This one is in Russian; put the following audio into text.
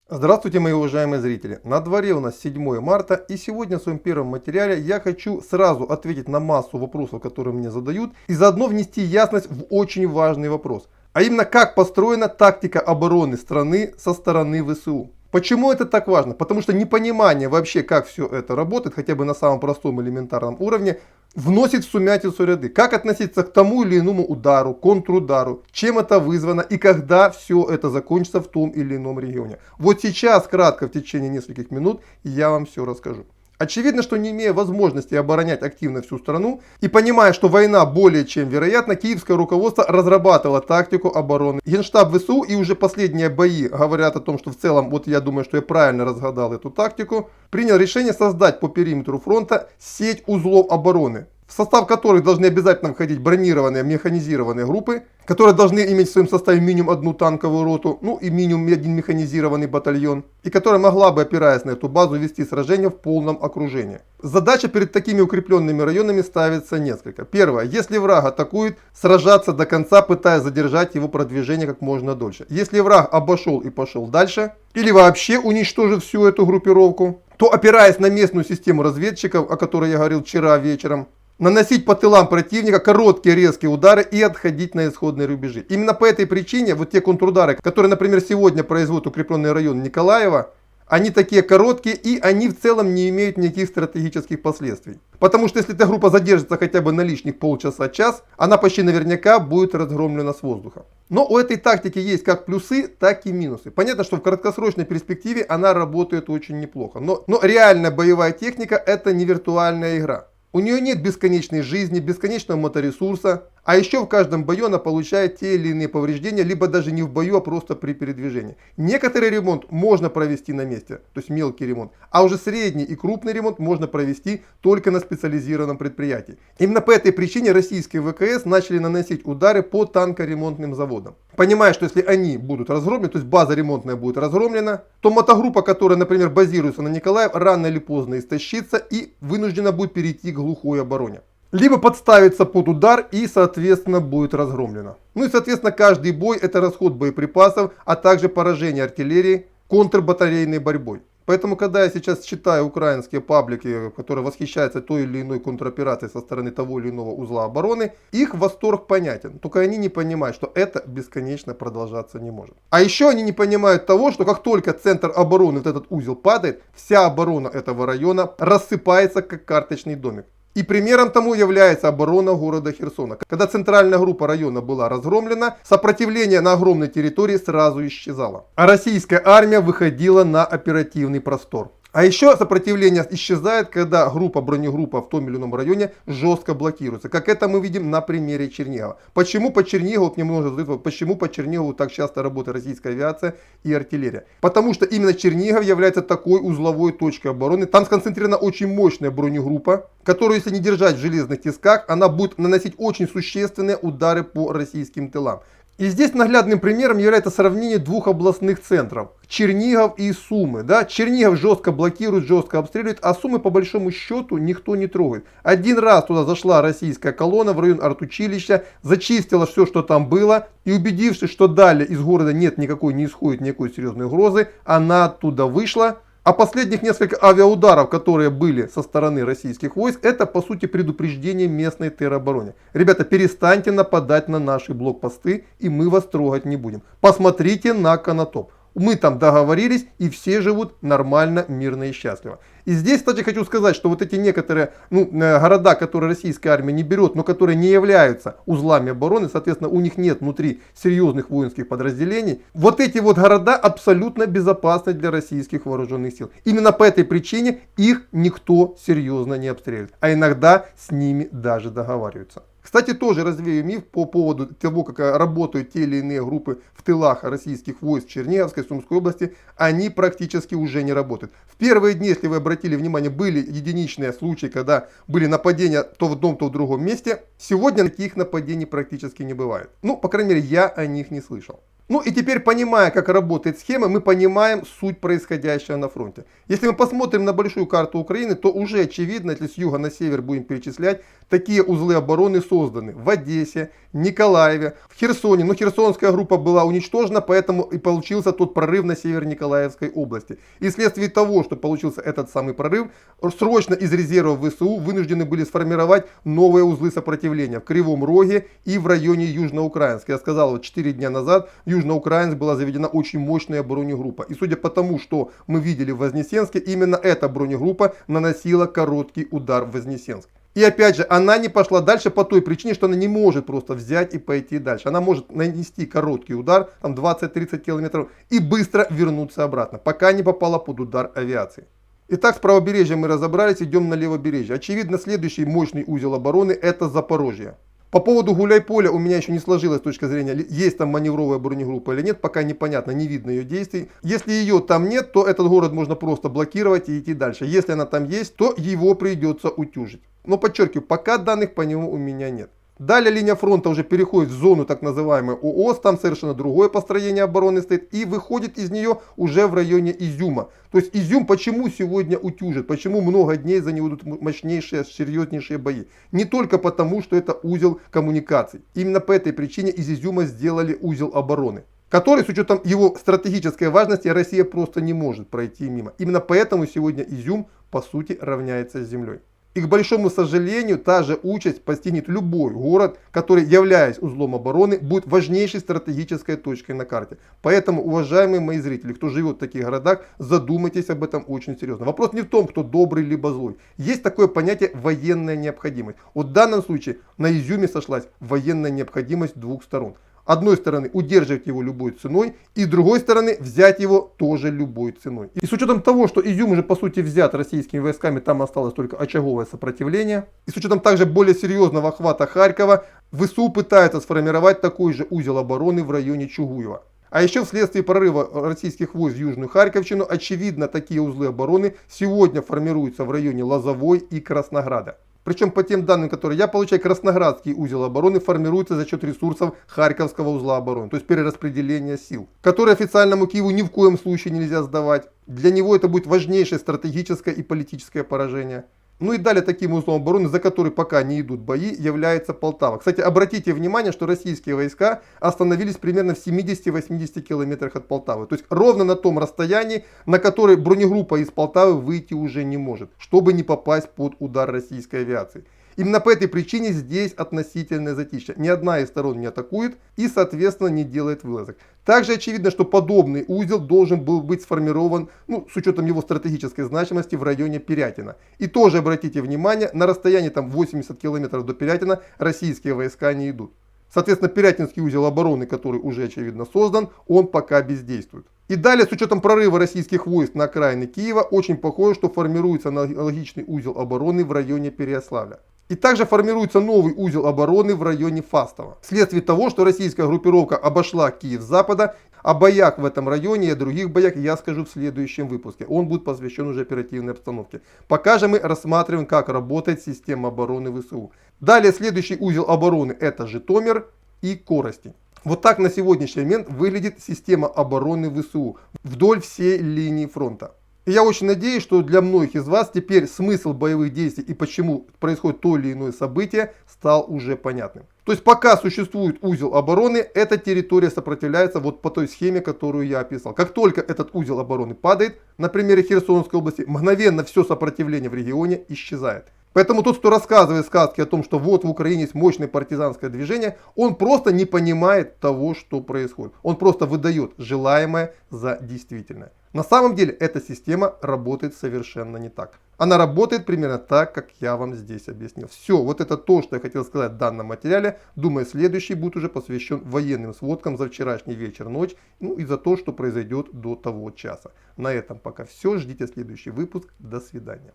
Здравствуйте, мои уважаемые зрители! На дворе у нас 7 марта, и сегодня в своем первом материале я хочу сразу ответить на массу вопросов, которые мне задают, и заодно внести ясность в очень важный вопрос. А именно, как построена тактика обороны страны со стороны ВСУ. Почему это так важно? Потому что непонимание вообще, как все это работает, хотя бы на самом простом элементарном уровне, вносит в сумятицу ряды. Как относиться к тому или иному удару, контрудару, чем это вызвано и когда все это закончится в том или ином регионе. Вот сейчас, кратко, в течение нескольких минут, я вам все расскажу. Очевидно, что не имея возможности оборонять активно всю страну и понимая, что война более чем вероятна, киевское руководство разрабатывало тактику обороны. Генштаб ВСУ и уже последние бои говорят о том, что в целом, вот я думаю, что я правильно разгадал эту тактику, принял решение создать по периметру фронта сеть узлов обороны, в состав которых должны обязательно входить бронированные механизированные группы, которые должны иметь в своем составе минимум одну танковую роту, ну и минимум один механизированный батальон, и которая могла бы, опираясь на эту базу, вести сражения в полном окружении. Задача перед такими укрепленными районами ставится несколько. Первое. Если враг атакует, сражаться до конца, пытаясь задержать его продвижение как можно дольше. Если враг обошел и пошел дальше, или вообще уничтожит всю эту группировку, то, опираясь на местную систему разведчиков, о которой я говорил вчера вечером, наносить по тылам противника короткие резкие удары и отходить на исходные рубежи. Именно по этой причине вот те контрудары, которые, например, сегодня производит укрепленный район Николаева, они такие короткие и они в целом не имеют никаких стратегических последствий. Потому что если эта группа задержится хотя бы на лишних полчаса-час, она почти наверняка будет разгромлена с воздуха. Но у этой тактики есть как плюсы, так и минусы. Понятно, что в краткосрочной перспективе она работает очень неплохо. Но реальная боевая техника — это не виртуальная игра. У нее нет бесконечной жизни, бесконечного моторесурса, а еще в каждом бою она получает те или иные повреждения, либо даже не в бою, а просто при передвижении. Некоторый ремонт можно провести на месте, то есть мелкий ремонт, а уже средний и крупный ремонт можно провести только на специализированном предприятии. Именно по этой причине российские ВКС начали наносить удары по танкоремонтным заводам. Понимая, что если они будут разгромлены, то есть база ремонтная будет разгромлена, то мотогруппа, которая, например, базируется на Николаев, рано или поздно истощится и вынуждена будет перейти к глухой обороне. Либо подставится под удар и, соответственно, будет разгромлена. Ну и, соответственно, каждый бой — это расход боеприпасов, а также поражение артиллерии контрбатарейной борьбой. Поэтому, когда я сейчас читаю украинские паблики, которые восхищаются той или иной контроперацией со стороны того или иного узла обороны, их восторг понятен. Только они не понимают, что это бесконечно продолжаться не может. А еще они не понимают того, что как только центр обороны, вот этот узел, падает, вся оборона этого района рассыпается как карточный домик. И примером тому является оборона города Херсона. Когда центральная группа района была разгромлена, сопротивление на огромной территории сразу исчезало. А российская армия выходила на оперативный простор. А еще сопротивление исчезает, когда бронегруппа в том или ином районе жестко блокируется. Как это мы видим на примере Чернигова. Почему по Чернигову, почему по Чернигову так часто работает российская авиация и артиллерия? Потому что именно Чернигов является такой узловой точкой обороны. Там сконцентрирована очень мощная бронегруппа, которую, если не держать в железных тисках, она будет наносить очень существенные удары по российским тылам. И здесь наглядным примером является сравнение двух областных центров — Чернигов и Сумы. Да? Чернигов жестко блокирует, жестко обстреливает, а Сумы по большому счету никто не трогает. Один раз туда зашла российская колонна в район артучилища, зачистила все, что там было, и, убедившись, что далее из города не исходит никакой серьезной угрозы, она оттуда вышла. А последних несколько авиаударов, которые были со стороны российских войск, это по сути предупреждение местной теробороне. Ребята, перестаньте нападать на наши блокпосты, и мы вас трогать не будем. Посмотрите на Конотоп. Мы там договорились, и все живут нормально, мирно и счастливо. И здесь, кстати, хочу сказать, что вот эти некоторые города, которые российская армия не берет, но которые не являются узлами обороны, соответственно, у них нет внутри серьезных воинских подразделений, вот эти вот города абсолютно безопасны для российских вооруженных сил. Именно по этой причине их никто серьезно не обстреливает, а иногда с ними даже договариваются. Кстати, тоже развею миф по поводу того, как работают те или иные группы в тылах российских войск в Черниговской, Сумской области. Они практически уже не работают. В первые дни, если вы обратили внимание, были единичные случаи, когда были нападения то в одном, то в другом месте. Сегодня таких нападений практически не бывает. Ну, по крайней мере, я о них не слышал. Ну и теперь, понимая, как работает схема, мы понимаем суть происходящего на фронте. Если мы посмотрим на большую карту Украины, то уже очевидно, если с юга на север будем перечислять, такие узлы обороны созданы в Одессе, Николаеве, в Херсоне. Но Херсонская группа была уничтожена, поэтому и получился тот прорыв на север Николаевской области. И вследствие того, что получился этот самый прорыв, срочно из резервов ВСУ вынуждены были сформировать новые узлы сопротивления в Кривом Роге и в районе Южноукраинска. Я сказал, вот 4 дня назад в Южноукраинск была заведена очень мощная бронегруппа. И судя по тому, что мы видели в Вознесенске, именно эта бронегруппа наносила короткий удар в Вознесенск. И опять же, она не пошла дальше по той причине, что она не может просто взять и пойти дальше. Она может нанести короткий удар, там 20-30 километров, и быстро вернуться обратно, пока не попала под удар авиации. Итак, с правобережья мы разобрались, идем на левобережье. Очевидно, следующий мощный узел обороны — это Запорожье. По поводу Гуляйполя у меня еще не сложилась точка зрения, есть там маневровая бронегруппа или нет, пока непонятно, не видно ее действий. Если ее там нет, то этот город можно просто блокировать и идти дальше. Если она там есть, то его придется утюжить. Но подчеркиваю, пока данных по нему у меня нет. Далее линия фронта уже переходит в зону так называемой ООС, там совершенно другое построение обороны стоит, и выходит из нее уже в районе Изюма. То есть Изюм почему сегодня утюжит, почему много дней за него идут мощнейшие, серьезнейшие бои. Не только потому, что это узел коммуникаций. Именно по этой причине из Изюма сделали узел обороны, который, с учетом его стратегической важности, Россия просто не может пройти мимо. Именно поэтому сегодня Изюм, по сути, равняется с землей. И, к большому сожалению, та же участь постигнет любой город, который, являясь узлом обороны, будет важнейшей стратегической точкой на карте. Поэтому, уважаемые мои зрители, кто живет в таких городах, задумайтесь об этом очень серьезно. Вопрос не в том, кто добрый либо злой. Есть такое понятие военная необходимость. Вот в данном случае на Изюме сошлась военная необходимость двух сторон. Одной стороны удерживать его любой ценой, и с другой стороны взять его тоже любой ценой. И с учетом того, что Изюм уже по сути взят российскими войсками, там осталось только очаговое сопротивление. И с учетом также более серьезного охвата Харькова, ВСУ пытается сформировать такой же узел обороны в районе Чугуева. А еще вследствие прорыва российских войск в Южную Харьковщину, очевидно, такие узлы обороны сегодня формируются в районе Лозовой и Краснограда. Причем по тем данным, которые я получаю, Красноградский узел обороны формируется за счет ресурсов Харьковского узла обороны, то есть перераспределения сил, которые официальному Киеву ни в коем случае нельзя сдавать. Для него это будет важнейшее стратегическое и политическое поражение. Ну и далее таким узлом обороны, за который пока не идут бои, является Полтава. Кстати, обратите внимание, что российские войска остановились примерно в 70-80 километрах от Полтавы. То есть ровно на том расстоянии, на которое бронегруппа из Полтавы выйти уже не может, чтобы не попасть под удар российской авиации. Именно по этой причине здесь относительное затишье. Ни одна из сторон не атакует и, соответственно, не делает вылазок. Также очевидно, что подобный узел должен был быть сформирован, с учетом его стратегической значимости, в районе Пирятина. И тоже обратите внимание, на расстоянии там 80 километров до Пирятина российские войска не идут. Соответственно, Пирятинский узел обороны, который уже очевидно создан, он пока бездействует. И далее, с учетом прорыва российских войск на окраины Киева, очень похоже, что формируется аналогичный узел обороны в районе Переяславля. И также формируется новый узел обороны в районе Фастова. Вследствие того, что российская группировка обошла Киев с запада, о боях в этом районе и о других боях я скажу в следующем выпуске. Он будет посвящен уже оперативной обстановке. Пока же мы рассматриваем, как работает система обороны ВСУ. Далее следующий узел обороны — это Житомир и Коростень. Вот так на сегодняшний момент выглядит система обороны ВСУ вдоль всей линии фронта. И я очень надеюсь, что для многих из вас теперь смысл боевых действий и почему происходит то или иное событие стал уже понятным. То есть пока существует узел обороны, эта территория сопротивляется вот по той схеме, которую я описал. Как только этот узел обороны падает, на примере Херсонской области, мгновенно все сопротивление в регионе исчезает. Поэтому тот, кто рассказывает сказки о том, что вот в Украине есть мощное партизанское движение, он просто не понимает того, что происходит. Он просто выдает желаемое за действительное. На самом деле эта система работает совершенно не так. Она работает примерно так, как я вам здесь объяснил. Все, вот это то, что я хотел сказать в данном материале. Думаю, следующий будет уже посвящен военным сводкам за вчерашний вечер, ночь, и за то, что произойдет до того часа. На этом пока все. Ждите следующий выпуск. До свидания.